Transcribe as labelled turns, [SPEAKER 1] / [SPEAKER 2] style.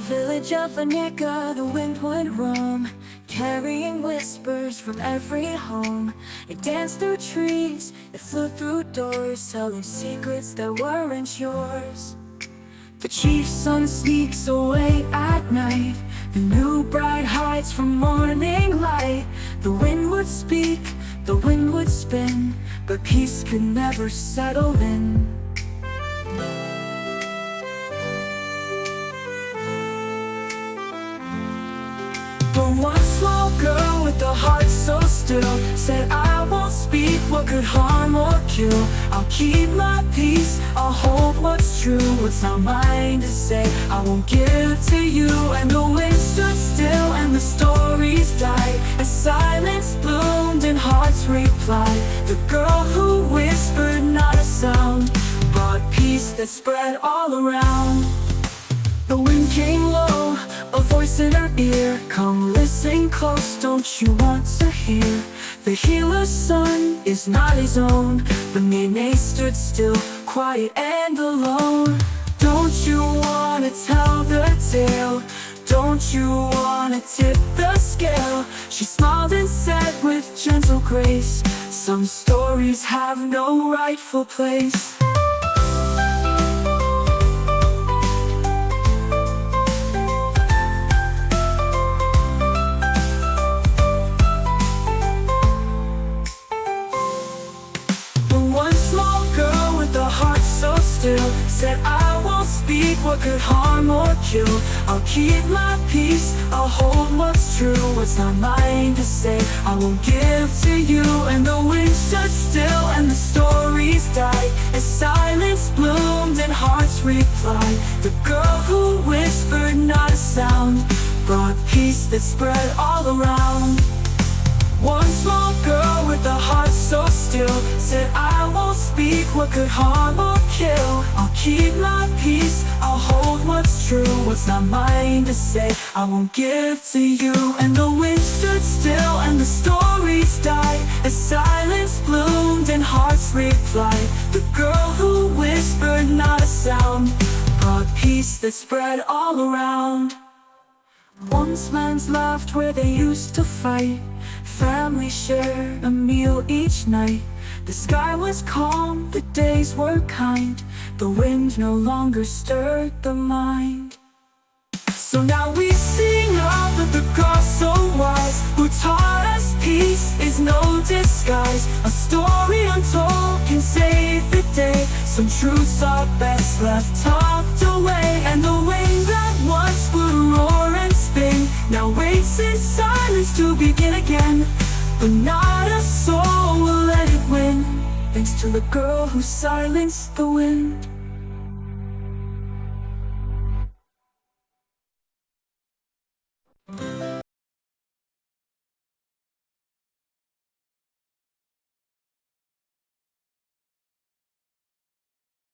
[SPEAKER 1] village of Anika, the wind would roam, carrying whispers from every home. It danced through trees, it flew through doors, telling secrets that weren't yours. The chief's son sneaks away at night, the new bride hides from morning light. The wind would speak, the wind would spin, but peace could never settle in. But one small girl with a heart so still said, I won't speak what could harm or kill. I'll keep my peace, I'll hold what's true. What's not mine to say, I won't give to you. And the wind stood still and the stories died, as silence bloomed and hearts replied. The girl who whispered not a sound brought peace that spread all around. The wind came low, a voice in her ear. Come listen close, don't you want to hear? The healer's son is not his own. The Nene stood still, quiet and alone. Don't you wanna tell the tale? Don't you wanna tip the scale? She smiled and said with gentle grace, some stories have no rightful place. Said I won't speak what could harm or kill. I'll keep my peace, I'll hold what's true. What's not mine to say, I won't give to you. And the wind stood still and the stories died, as silence bloomed and hearts replied. The girl who whispered not a sound brought peace that spread all around. One small girl with a heart so still said, I won't speak what could harm or kill. I'll keep my peace, I'll hold what's true. What's not mine to say, I won't give to you. And the wind stood still and the stories died, as silence bloomed and hearts replied. The girl who whispered not a sound brought peace that spread all around. Once lands laughed where they used to fight, family shared a meal each night. The sky was calm, the days were kind, the wind no longer stirred the mind. So now we sing of the girl so wise, who taught us peace is no disguise. A story untold can save the day, some truths are best left tucked away. And the wind that once would roar and spin now waits in silence to begin again. But not a soul will let it win, thanks to the girl who silenced the wind.